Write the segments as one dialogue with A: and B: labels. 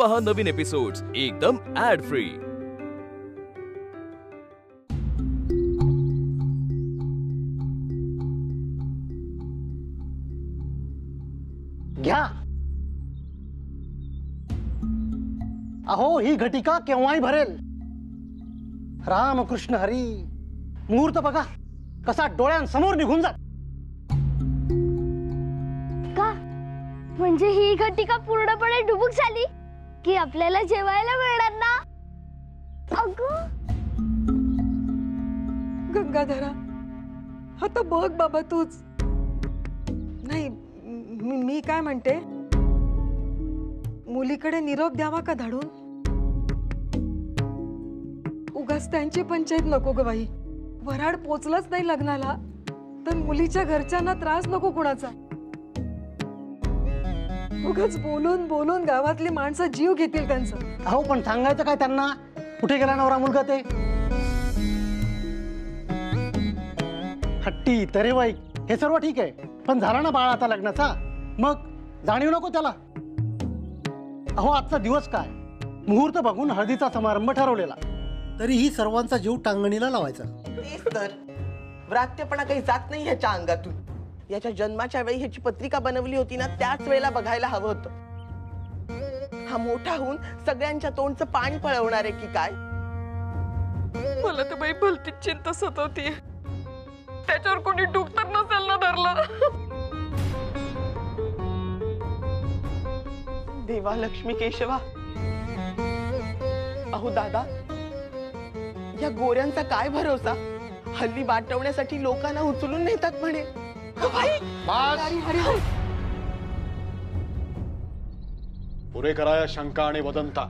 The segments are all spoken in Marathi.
A: पहा नवीन एपिसोड्स एकदम ऍड फ्री।
B: घ्या। अहो ही घटिका केव्हाही भरेल। रामकृष्ण हरी, मुहूर्त बघा कसा डोळ्यांसमोर निघून जात।
C: का म्हणजे ही घटिका पूर्णपणे डुबुक झाली की आपल्याला जेवायला मिळणार ना? अगं
D: गंगाधरा, आता बघ बाबा तूच। नाही मी काय म्हणते, मुलीकडे निरोप द्यावा का धाडून? उगाच त्यांची पंचायत नको ग बाई। वराड पोचलंच नाही लग्नाला तर मुलीच्या घरच्यांना त्रास नको कुणाचा। उगाच बोलून बोलून गावातली माणसं जीव घेतील त्यांचं।
B: अहो पण सांगायचं काय त्यांना? कुठे गेला नवरा मुलगा ते? हट्टी तरेवाईक हे सर्व ठीक आहे, पण झाला ना बाळ आता लग्नाचा, मग जाणीव नको त्याला? अहो आजचा दिवस काय, मुहूर्त बघून हळदीचा समारंभ ठरवलेला, तरीही सर्वांचा जीव टांगणीला लावायचा।
E: तेच तर, व्रात्यपणा काही जात नाही ह्याच्या अंगातून। याच्या जन्माच्या वेळी ह्याची पत्रिका बनवली होती ना, त्याच वेळेला बघायला हवं होतं। हा मोठा होऊन सगळ्यांच्या तोंडचं पाणी पळवणार आहे की काय?
D: मला तर बाई भलतीच चिंता सतवतीये, त्याच्यावर कोणी डूब तर नसेल ना धरलं?
E: देवा लक्ष्मी केशवा, अहो दादा, या गोऱ्यांचा काय भरोसा? हल्ली वाटवण्यासाठी लोकांना उचलून नेतात म्हणे।
F: पुरे कराया शंका आणि वदंता।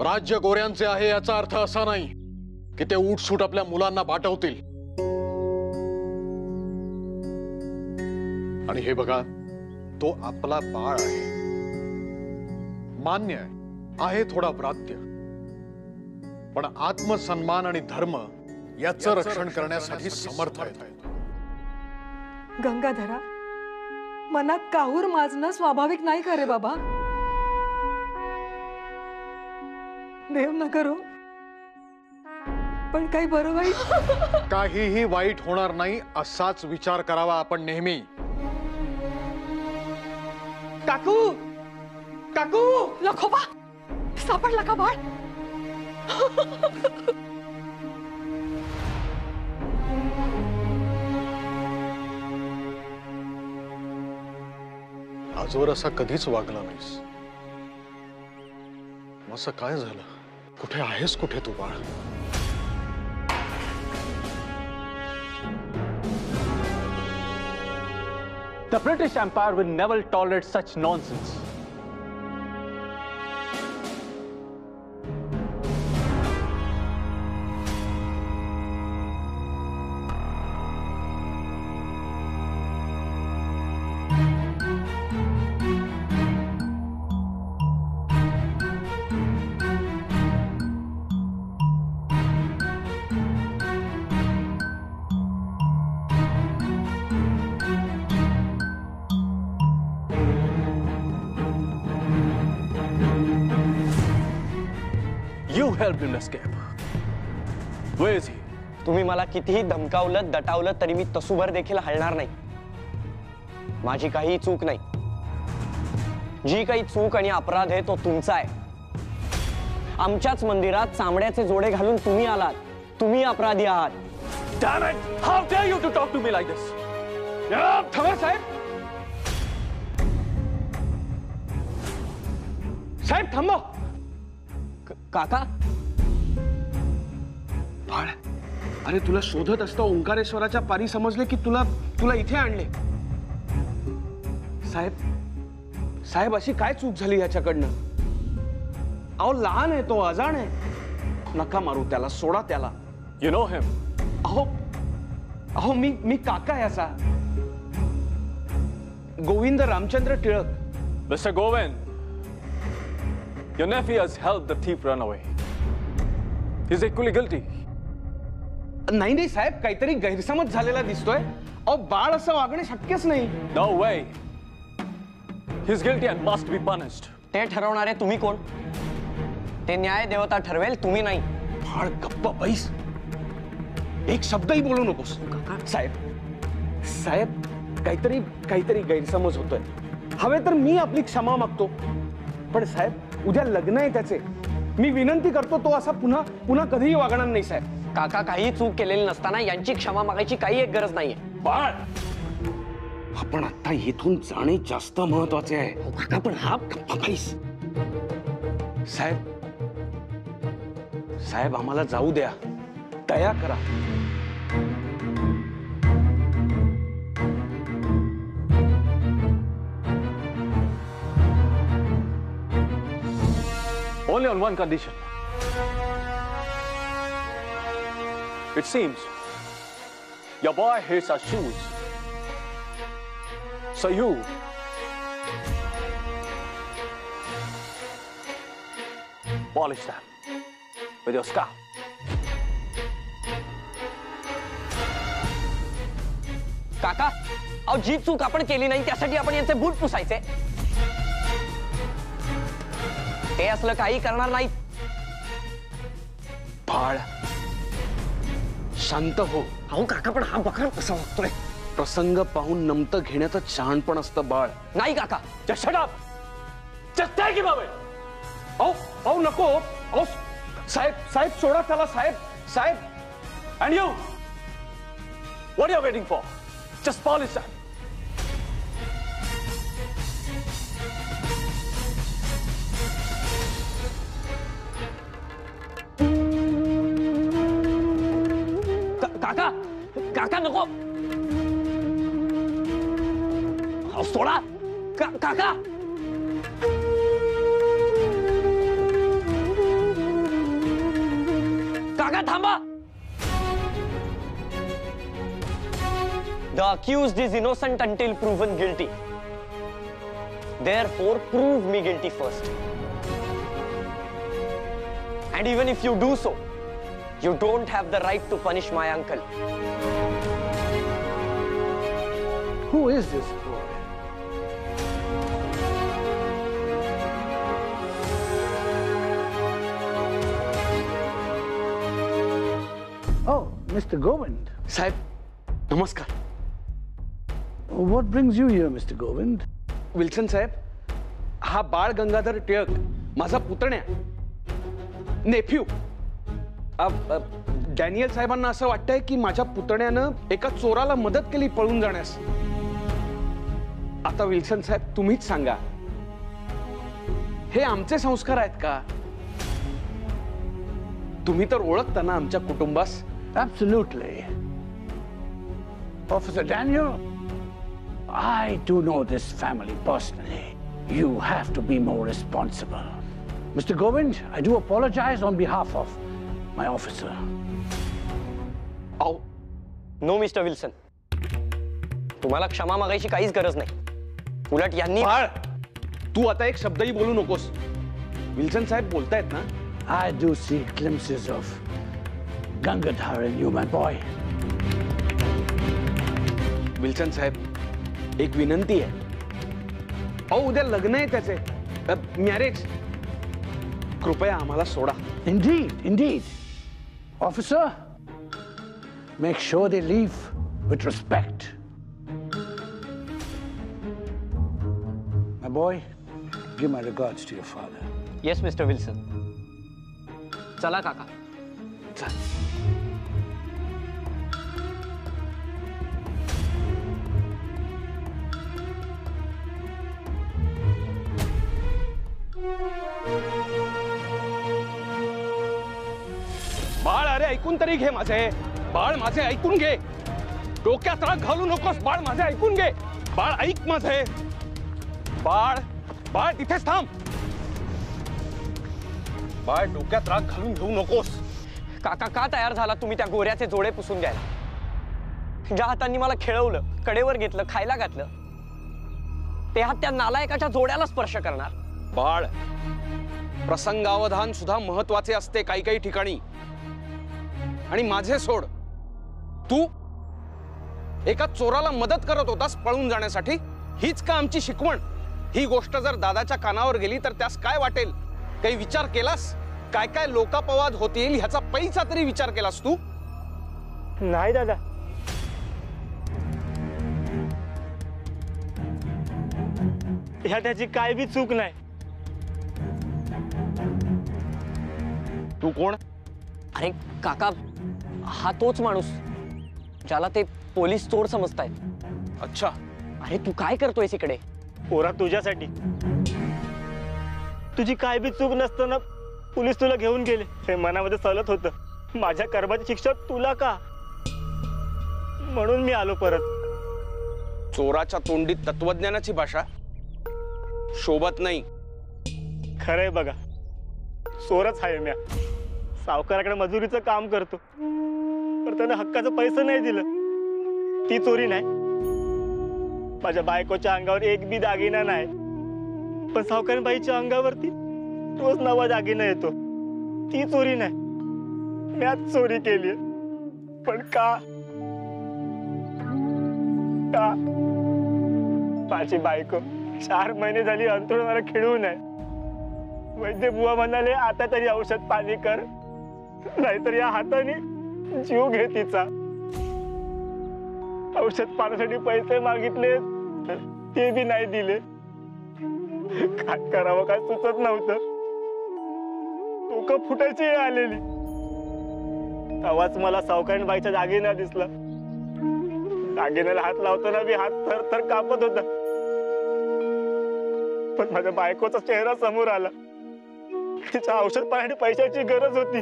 F: राज्य गोऱ्यांचे आहे याचा अर्थ असा नाही की ते उठसूट आपल्या मुलांना वाटवतील। आणि हे बघा, तो आपला बाळ आहे, मान्य आहे थोडा व्रात्य, पण आत्मसन्मान आणि धर्म याचं रक्षण करण्यासाठी समर्थ आहे।
D: गंगाधरा, मनात काहूर माजणं स्वाभाविक नाही का रे बाबा? देव न करो, पण काही बरं वाईट
F: काहीही वाईट होणार नाही असाच विचार करावा आपण नेहमी।
E: काकू, काकू,
D: लखोबा, सापडला का बाळ?
F: आजवर असा कधीच वागला नाहीस, असं काय झालं? कुठे आहेस कुठे तू बाळ?
G: The British Empire will never tolerate such nonsense.
A: You helped him escape. Where is he?
H: तुम्ही मला कितीही धमकावलं दटावलं तरी मी तसूभर देखील हलणार नाही। माझी काही चूक नाही, जी काही चूक आणि अपराध आहे तो तुमचा आहे। आमच्याच मंदिरात चामड्याचे जोडे घालून तुम्ही आलात, तुम्ही अपराधी आहात।
G: Damn it! How dare you to talk to me like this? थांबा साहेब, साहेब थांबा।
H: काका,
I: बाळ, अरे तुला शोधत असता ओंकारेश्वराच्या पारी समजले की तुला इथे आणले। साहेब अशी काय चूक झाली ह्याच्याकडनं? अहो लहान आहे तो, अजाण आहे, नका मारू त्याला, सोडा त्याला।
G: You know him?
I: अहो मी काका आहे असा, Govind Ramchandra Tilak.
G: Mr. Govind, your nephew has helped the thief run away. He's equally guilty.
I: नाही साहेब, काहीतरी गैरसमज झालेला दिसतोय। अहो बाळ असं वागणे शक्यच नाही।
G: No way. He's guilty and must be punished.
H: ते ठरवणारे तुम्ही कोण? ते न्याय देवता ठरवेल, तुम्ही नाही.
I: बाळ गप्प बैस, एक शब्दही बोलू नकोस. साहेब साहेब काहीतरी गैरसमज होतोय. हवे तर मी आपली क्षमा मागतो, पण साहेब उद्या लग्न आहे त्याचे. मी विनंती करतो तो असा पुन्हा पुन्हा कधीही वागणार नाही. साहेब
H: काका, काही चूक केलेली नसताना यांची क्षमा मागायची काही एक गरज नाहीये.
I: बाळ, आपण आता इथून जाणे जास्त महत्वाचे आहे.
H: काका पण हा
I: साहेब साहेब आम्हाला जाऊ द्या, दया करा.
G: Only on one condition. It seems your boy hates our shoes. So you polish them with your scalp.
H: काका, अहो जी चूक आपण केली नाही त्यासाठी आपण यांचे बूट पुसायचे? ते असलं काही करणार नाहीत.
I: बाळ शांत हो.
H: अहो काका, पण हा बकरा कसा वागतोय?
I: प्रसंग पाहून नमतं घेण्याचं शहाणपण असतं बाळ.
H: नाही काका.
G: Just shut up. Just take him away.
I: अहो नको. अहो साहेब सोडा त्याला. साहेब
G: And you, what are you waiting for? Just polish them.
H: काका नको. सोडा काका. काका थांबा. The accused is innocent until proven guilty. Therefore, prove me guilty first. And even if you do so, you don't have the right to punish my uncle.
B: Who is this boy? Oh, Mr. Govind.
I: साहेब नमस्कार.
B: What brings you here, Mr. Govind?
I: Wilson साहेब, हा बाळ गंगाधर टिळक माझा पुतण्या, नेफ्यू. डॅनियल साहेबांना असं वाटतंय की माझ्या पुतण्यानं एका चोराला मदत केली पळून जाण्यास. आता विल्सन साहेब तुम्हीच सांगा, हे आमचे संस्कार आहेत का? तुम्ही तर ओळखता ना आमच्या कुटुंबास.
B: Absolutely. Officer Daniel, I do know this family personally. You have to be more responsible. Mr. Govind, I do apologize on behalf of my officer.
H: No Mister Wilson, तुम्हाला क्षमा मागायची काहीच गरज नाही. उलट यांनी.
I: बाळ, तू आता एक शब्दही बोलू नकोस. विल्सन साहेब बोलतायत ना.
B: I do see glimpses of Gangadhar in you, my boy.
I: Wilson साहेब, एक विनंती आहे. उद्या लग्न आहे त्याचे, मॅरेज. कृपया आम्हाला सोडा.
B: Indeed. Officer, make sure they leave with respect. My boy, give my regards to your father.
H: Yes mister Wilson. चला काका.
I: बाळ, अरे ऐकून तरी घे माझे. बाळ माझे ऐकून घे. डोक्यात राग घालू नकोस. बाळ माझे ऐकून घे. बाळ ऐक माझे. बाळ तिथेच थांब. बाळ डोक्यात राग घालून घेऊ नकोस.
H: काका, का तयार झाला तुम्ही त्या गोऱ्याचे जोडे पुसून घ्यायला? ज्या हातांनी मला खेळवलं, कडेवर घेतलं, खायला घातलं, ते हात त्या नालायकाच्या जोड्याला स्पर्श करणार?
I: बाळ, प्रसंगावधान सुद्धा महत्वाचे असते काही काही ठिकाणी. आणि माझे सोड. तू एका चोराला मदत करत होतास पळून जाण्यासाठी. हीच का आमची शिकवण? ही गोष्ट जर दादाच्या कानावर गेली तर त्यास काय वाटेल? काही विचार केलास? काय काय लोकापवाद होतील ह्याचा पैसा तरी विचार केलास तू?
J: नाही दादा, ह्या त्याची काय बी चूक नाही.
I: तू कोण?
H: अरे काका, हा तोच माणूस ज्याला ते पोलीस चोर समजतायत.
I: अच्छा.
H: अरे तू काय करतोयस इकडे?
J: पोरा तुझ्यासाठी. तुझी काय बी चूक नसताना पोलीस तुला घेऊन गेले हे मनामध्ये सलत होतं. माझ्या कर्माची शिक्षा तुला का, म्हणून मी आलो परत.
I: चोराच्या तोंडी तत्वज्ञानाची भाषा शोभत नाही.
J: खरंय बघा, चोरच आहे म्या. सावकाराकडे मजुरीचं काम करतो, पण त्यानं हक्काचं पैसे नाही दिलं. ती चोरी नाही. माझ्या बायकोच्या अंगावर एक बी दागिना नाही, पण सावकारी बाईच्या अंगावरती रोज नवा दागिना येतो. ती चोरी नाही, म्याच चोरी केली. पण का? माझी बायको 4 महिने झाली अंथरुणाला खिळून आहे. वैद्य बुवा म्हणाले आता तरी औषध पाणी कर, नाहीतर या हाताने जीव घे तिचा. औषध पाण्यासाठी पैसे मागितले ते बी नाही दिले. काय करावं काय सुचत नव्हतं. डोकं फुटायची वेळ आलेली. तेव्हाच मला सावकारीण बाईच्या दागिना दिसला. दागिन्याला हात लावताना बी हात थर थर कापत होता. पण माझ्या बायकोचा चेहरा समोर आला. तिच्या औषध पाण्यासाठी पैशाची गरज होती,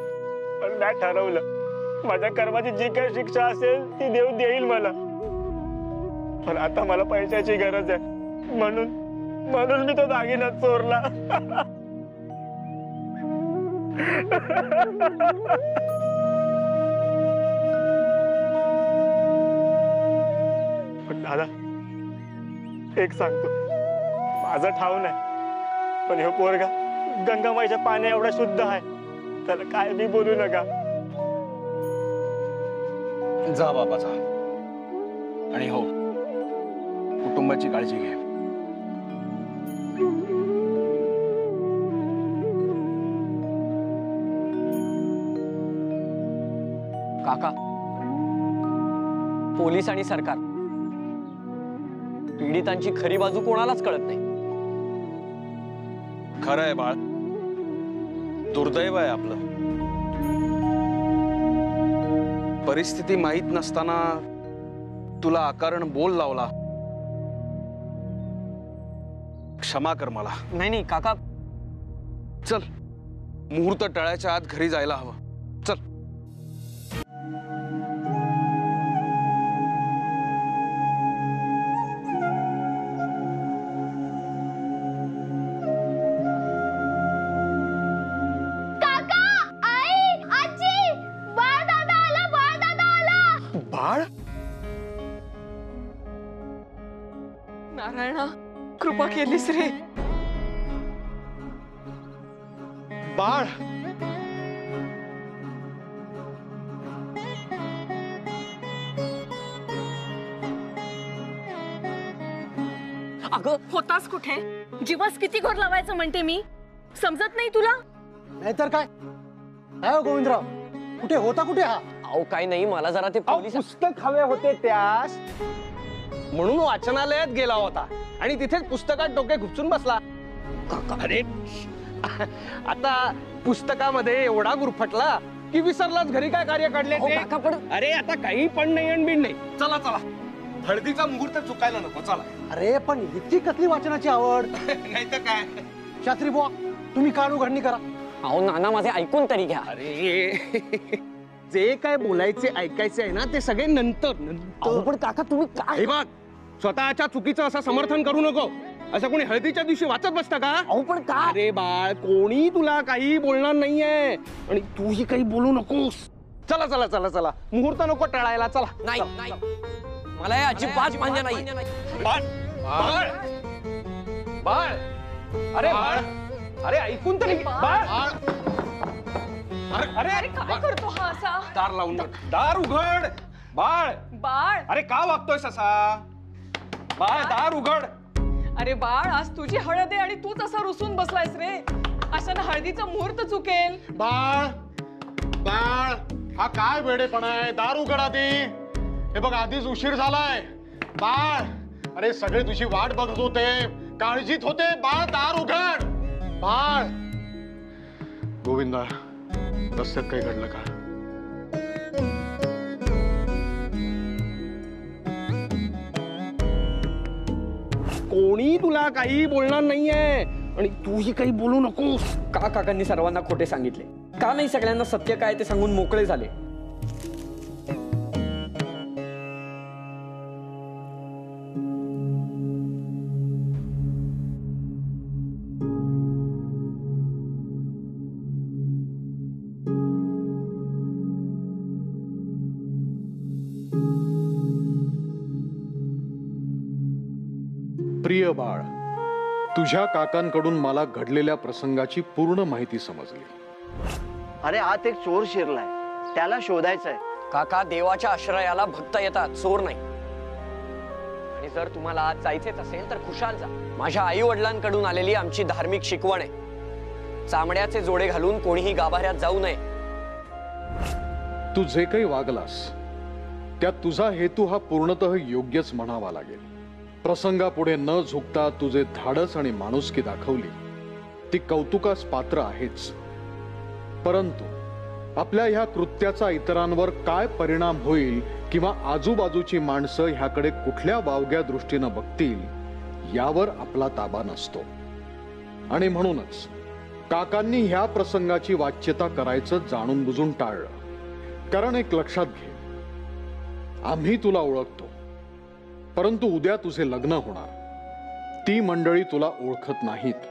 J: पण मी ठरवलं माझ्या कर्माची जी काही शिक्षा असेल ती देव देईल मला. पण आता मला पैशाची गरज आहे, म्हणून मी तो दागिना चोरला. पण दादा, एक सांगतो, माझा ठाव नाही, पण हे पोरगा गंगामाईच्या पाण्या एवढा शुद्ध आहे, त्याला काय बी बोलू नका.
F: जा बाबा जा, आणि हो, कुटुंबाची काळजी घे.
H: काका, पोलीस आणि सरकार पीडितांची खरी बाजू कोणालाच कळत नाही.
I: खरं आहे बाळ, दुर्दैव आहे आपलं. परिस्थिती माहीत नसताना तुला अकारण बोल लावला. क्षमा कर मला.
H: नाही काका,
I: चल, मुहूर्त टळायच्या आत घरी जायला हवं. चल.
F: बाळ,
D: नारायणा, कृपा केलीस रे.
F: बाळ,
H: अगं
K: होतास कुठे? जीवास किती घोर लावायचं म्हणते मी, समजत नाही तुला?
B: नाहीतर काय? हो गोविंदराव, कुठे होता? कुठे हा?
H: अहो काय नाही, मला जरा ते पोलीस
I: पुस्तक हवे होते त्यास, म्हणून वाचनालयात गेला होता आणि तिथेच पुस्तकात डोके घुपसून बसला. अरे आता पुस्तकामध्ये एवढा गुरफटला की विसरलाच घरी काय कार्य काढले. अरे आता काही पण नाही आणि बिन नाही. चला चला, हळदीचा मुहूर्त चुकायला नको. चला.
B: अरे पण इतकी कसली वाचनाची आवड?
I: नाही तर काय.
B: शास्त्री बुवा, तुम्ही कान उघडणी करा.
H: अहो नाना, माझे ऐकून तरी घ्या.
I: अरे जे काय बोलायचे ऐकायचे आहे ना ते सगळे नंतर.
H: पण काका तुम्ही काय?
I: बघ, स्वतःच्या चुकीचं असं समर्थन करू नको. असं कोणी हळदीच्या दिवशी वाचत बसता का?
H: अहो पण का?
I: अरे बाळ, कोणी तुला काही बोलणार नाहीये आणि तूही काही बोलू नकोस. चला चला चला चला, मुहूर्त नको टळायला. चला.
H: नाही नाही, मला हे अजिबात मान्य नाही.
I: बाळ, बाळ, बाळ, अरे बाळ, अरे ऐकून तरी. बाळ, अरे अरे
K: काय करतो हा असा?
I: दार लावून दार उघड. बाळ,
K: बाळ,
I: अरे का वागतोयस असा? बाळ, दार उघड.
D: अरे बाळ, आज तुझी हळद आहे आणि तूच असा रुसून बसलायस रे. अशानं हळदीचा मुहूर्त चुकेल.
F: बाळ बाळ, हा काय वेडेपणा आहे? दार उघड आधी. हे बघ, आधीच उशीर झालाय. बाळ, अरे सगळे तुझी वाट बघत होते, काळजीत होते. बाळ, दार उघड. बाळ. गोविंदा, रस्त्यात काही घडलं का?
I: कोणी तुला काही बोलणार नाहीये आणि तूही काही बोलू नकोस. का काकांनी सर्वांना खोटे सांगितले? का नाही सगळ्यांना सत्य काय ते सांगून मोकळे झाले?
F: प्रिय बाळ, तुझ्या काकांकडून मला घडलेल्या प्रसंगाची पूर्ण माहिती समजली.
H: अरे आत एक चोर शिरलाय, त्याला शोधायचंय. काका, देवाच्या आश्रयाला भक्त येतात, चोर नाही. आणि जर तुम्हाला आज जायचेच असेल तर खुशाल जा. माझ्या आई वडिलांकडून आलेली आमची धार्मिक शिकवण आहे. चामड्याचे जोडे घालून कोणीही गाभाऱ्यात जाऊ नये.
F: तू जे काही वागलास त्यात तुझा हेतू हा पूर्णतः योग्यच म्हणावा लागेल. प्रसंगापुढे न झुकता तुझे धाडस आणि माणुसकी दाखवली ती कौतुकास पात्र आहेच. परंतु आपल्या ह्या कृत्याचा इतरांवर काय परिणाम होईल किंवा आजूबाजूची माणसं ह्याकडे कुठल्या वावग्या दृष्टीनं बघतील यावर आपला ताबा नसतो. आणि म्हणूनच काकांनी ह्या प्रसंगाची वाच्यता करायचं जाणून बुजून टाळलं. कारण एक लक्षात घे, आम्ही तुला ओळखतो, परंतु उद्या तुझे लग्न होणार. ती मंडळी तुला ओळखत नाहीत.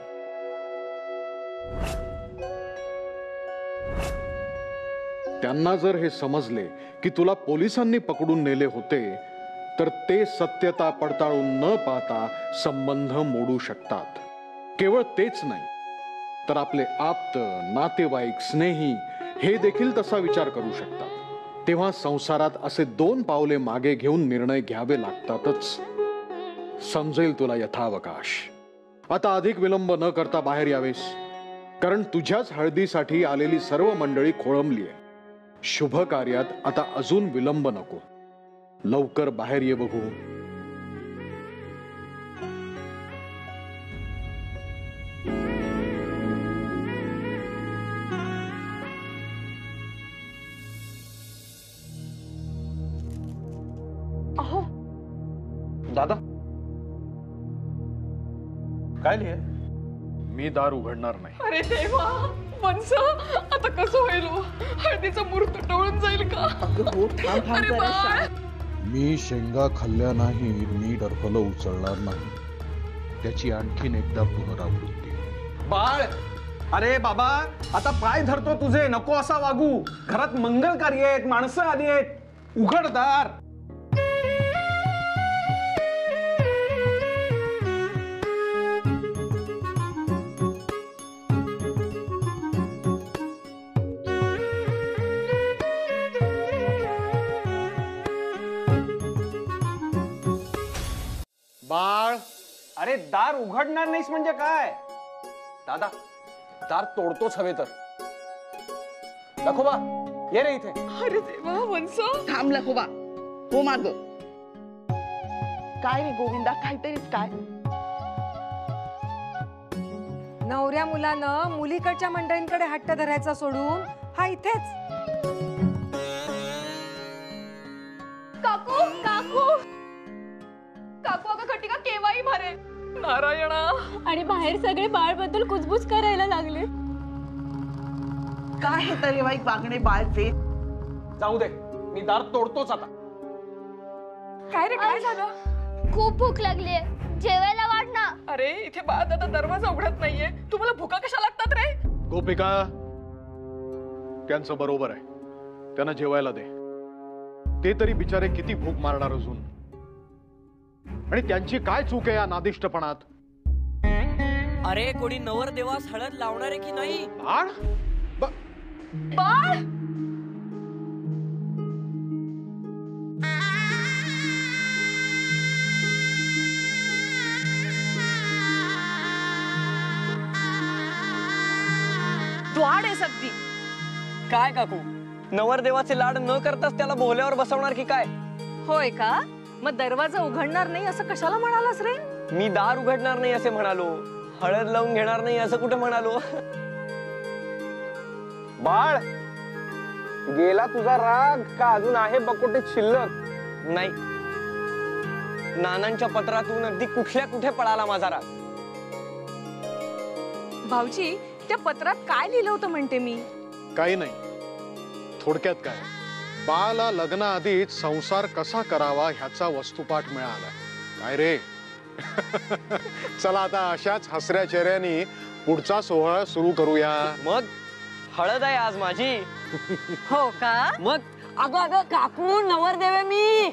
F: त्यांना जर हे समजले की तुला पोलिसांनी पकडून नेले होते तर ते सत्यता पडताळून न पाहता संबंध मोडू शकतात. केवळ तेच नाही तर आपले आप्त, नातेवाईक, स्नेही हे देखील तसा विचार करू शकतात. तेव्हा संसारात असे 2 पावले मागे घेऊन निर्णय घ्यावे लागतातच. समजेल तुला यथावकाश. आता अधिक विलंब न करता बाहेर यावेस, कारण तुझ्याच हळदीसाठी आलेली सर्व मंडळी खोळंबली आहे. शुभ कार्यात आता अजून विलंब नको. लवकर बाहेर ये बघू.
D: अहो
I: दादा,
F: काय लिहे? मी दार उघडणार नाही.
D: अरे देवा, वंस, आता कसं होईल? हळदीचा मुहूर्त टळून जाईल का? अरे बाळ,
L: मी शेंगा खाल्ल्या नाही, मी डरफलं उचलणार नाही. त्याची आणखीन एकदा पुनरावृत्ती.
I: बाळ, अरे बाबा, आता पाय धरतो तुझे, नको असा वागू. घरात मंगल कार्य आहेत, माणसं आली आहेत. उघड दार.
F: बाळ,
I: अरे दार उघडणार नाहीस म्हणजे काय? दादा, दार तोडतोच हवे तर. लखोबा, ये रे इथे.
D: अरे देवा, वंस,
E: थांब लखोबा, हो माग. काय रे गोविंदा, काहीतरीच काय?
D: नवऱ्या मुलानं मुलीकडच्या मंडळींकडे हट्ट धरायचा सोडून हा इथेच.
K: काकू काकू काकू, अगं घटिका केव्हाही भरे.
D: नारायणा.
K: आणि बाहेर सगळे बाळबद्दल कुजबुज करायला लागले.
E: काय हे तरी वाईट वागणे बाळचे?
I: जाऊ दे, मी दार तोडतोच आता.
D: काय रे, काय झालं?
C: खूप भूक लागलीये, जेवायला वाढ ना.
D: अरे इथे बाळ दादा दरवाजा उघडत नाहीये. तुम्हाला भुका कशा लागतात रे?
F: गोपिका, त्यांचं बरोबर आहे. त्यांना जेवायला दे. ते तरी बिचारे किती भूक मारणार अजून. आणि त्यांची काय चूक आहे या नादिष्टपणात?
H: अरे कोणी नवर देवास हळद लावणार आहे की नाही?
F: बाळ,
K: बाळ, द्वाड आहेस अगदी.
H: काय काकू, नवरदेवाचे लाड न करताच त्याला बोहल्यावर बसवणार की काय?
K: होय का? मग दरवाजा उघडणार नाही असं कशाला म्हणालास रे?
H: मी दार उघडणार नाही असे म्हणालो, हळद लावून घेणार नाही असं कुठे म्हणालो.
I: बाळ, गेला तुझा राग का अजून आहे बकोटे शिल्लक?
H: नाही, नानांच्या पत्रातून अगदी कुठल्या कुठे पळाला माझा राग.
K: भाऊजी, त्या पत्रात काय लिहिलं होतं म्हणते मी?
F: काही नाही, थोडक्यात काय, बाळाला लग्नाआधीच संसार कसा करावा ह्याचा वस्तुपाठ मिळाला. काय रे? चला आता अशाच हसऱ्या चेहऱ्याने पुढचा सोहळा सुरू करूया.
H: मग हळद आहे आज माझी.
K: हो का?
H: मग
K: अगं अगं काकू, नवरदेव आहे मी.